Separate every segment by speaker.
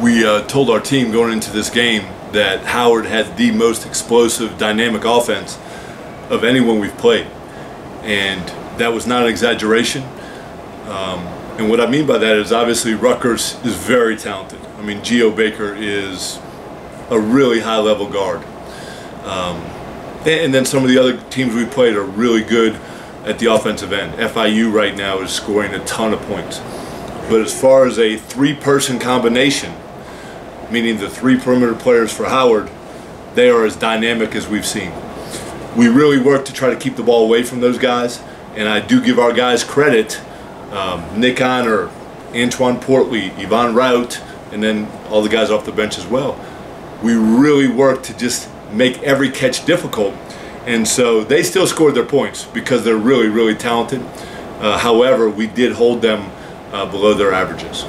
Speaker 1: we told our team going into this game that Howard had the most explosive, dynamic offense of anyone we've played. And that was not an exaggeration. And what I mean by that is obviously Rutgers is very talented. I mean, Geo Baker is a really high-level guard. And then some of the other teams we played are really good at the offensive end. FIU right now is scoring a ton of points. But as far as a three-person combination, meaning the three perimeter players for Howard, they are as dynamic as we've seen. We really work to try to keep the ball away from those guys, and I do give our guys credit. Nick Honor, Antoine Portley, Yvonne Rout, and then all the guys off the bench as well. We really work to just make every catch difficult, and so they still scored their points because they're really, really talented. However, we did hold them below their averages.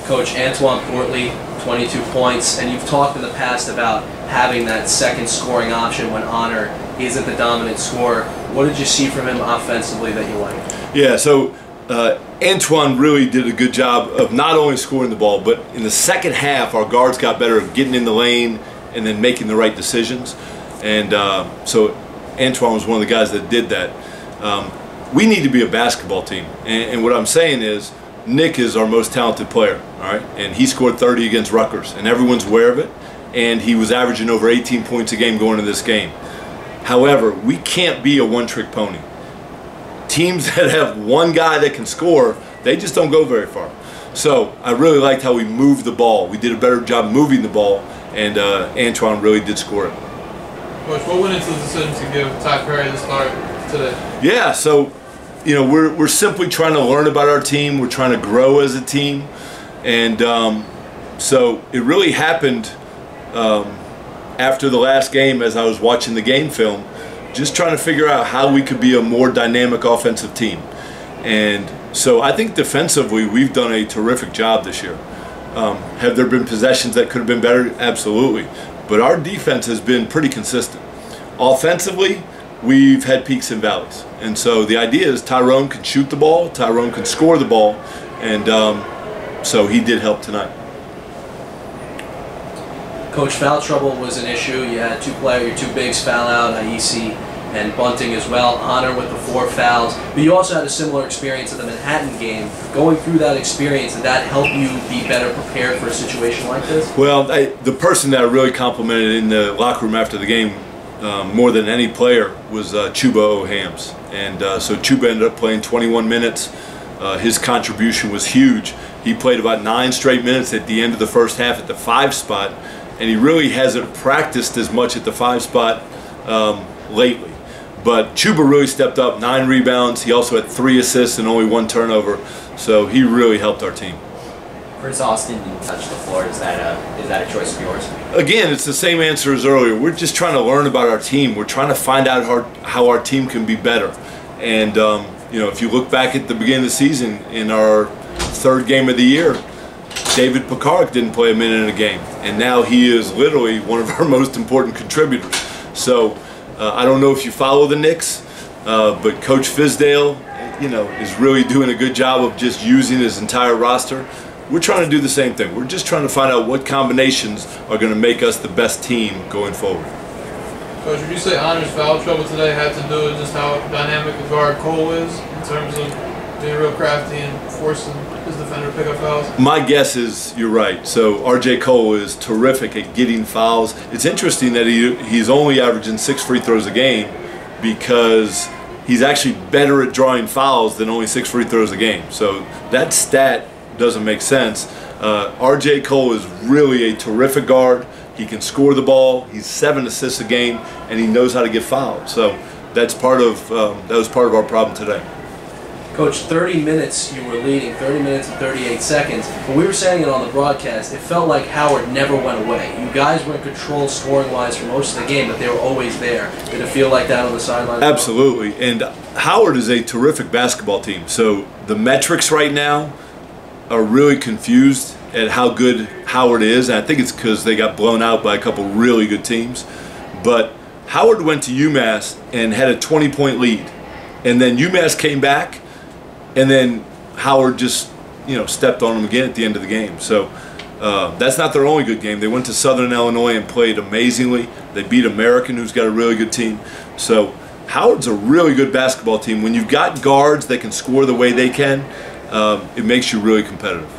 Speaker 2: Coach, Antoine Portley, 22 points, and you've talked in the past about having that second scoring option when Honor isn't the dominant scorer. What did you see from him offensively that you liked? Yeah,
Speaker 1: so Antoine really did a good job of not only scoring the ball, but in the second half our guards got better at getting in the lane and then making the right decisions. And so Antoine was one of the guys that did that. We need to be a basketball team, and what I'm saying is Nick is our most talented player, all right? And he scored 30 against Rutgers, and everyone's aware of it, and he was averaging over 18 points a game going into this game. However, we can't be a one-trick pony. Teams that have one guy that can score, they just don't go very far. So I really liked how we moved the ball. We did a better job moving the ball, and Antoine really did score it.
Speaker 3: Coach, what went into the decision to give Ty Perry the start today?
Speaker 1: Yeah, so you know, we're simply trying to learn about our team. We're trying to grow as a team, and so it really happened after the last game as I was watching the game film, just trying to figure out how we could be a more dynamic offensive team. And so I think defensively we've done a terrific job this year. Have there been possessions that could have been better? Absolutely. But our defense has been pretty consistent. Offensively, we've had peaks and valleys. And so the idea is Tyrone can shoot the ball, Tyrone can score the ball, and so he did help tonight.
Speaker 2: Coach, foul trouble was an issue. You had your two bigs foul out, Aisi and Bunting as well. Honor with the 4 fouls. But you also had a similar experience at the Manhattan game. Going through that experience, did that help you be better prepared for a situation like this?
Speaker 1: Well, the person that I really complimented in the locker room after the game more than any player was Chuba Ohams. And so Chuba ended up playing 21 minutes. His contribution was huge. He played about 9 straight minutes at the end of the first half at the 5 spot. And he really hasn't practiced as much at the 5 spot lately. But Chuba really stepped up, 9 rebounds. He also had 3 assists and only 1 turnover. So he really helped our team.
Speaker 4: Chris Austin didn't touch the floor. Is that a choice of yours?
Speaker 1: Again, it's the same answer as earlier. We're just trying to learn about our team. We're trying to find out how our team can be better. And you know, if you look back at the beginning of the season, in our 3rd game of the year, David Picard didn't play a minute in a game, and now he is literally one of our most important contributors. So I don't know if you follow the Knicks, but Coach Fizdale, you know, is really doing a good job of just using his entire roster. We're trying to do the same thing. We're just trying to find out what combinations are going to make us the best team going forward.
Speaker 3: Coach, would you say Honor's foul trouble today had to do with just how dynamic a guard Cole is in terms of being real crafty and forcing his defender to pick up fouls?
Speaker 1: My guess is you're right. So RJ Cole is terrific at getting fouls. It's interesting that he's only averaging 6 free throws a game because he's actually better at drawing fouls than only 6 free throws a game. So that stat doesn't make sense. RJ Cole is really a terrific guard. He can score the ball. He's 7 assists a game, and he knows how to get fouled. So that's part of that was part of our problem today.
Speaker 2: Coach, 30 minutes you were leading, 30 minutes and 38 seconds. When we were saying it on the broadcast, it felt like Howard never went away. You guys were in control scoring-wise for most of the game, but they were always there. Did it feel like that on the sideline?
Speaker 1: Absolutely. And Howard is a terrific basketball team. So the metrics right now are really confused at how good Howard is. And I think it's because they got blown out by a couple really good teams. But Howard went to UMass and had a 20-point lead. And then UMass came back, and then Howard just, you know, stepped on him again at the end of the game. So That's not their only good game. They went to Southern Illinois and played amazingly. They beat American, who's got a really good team. So Howard's a really good basketball team. When you've got guards that can score the way they can, it makes you really competitive.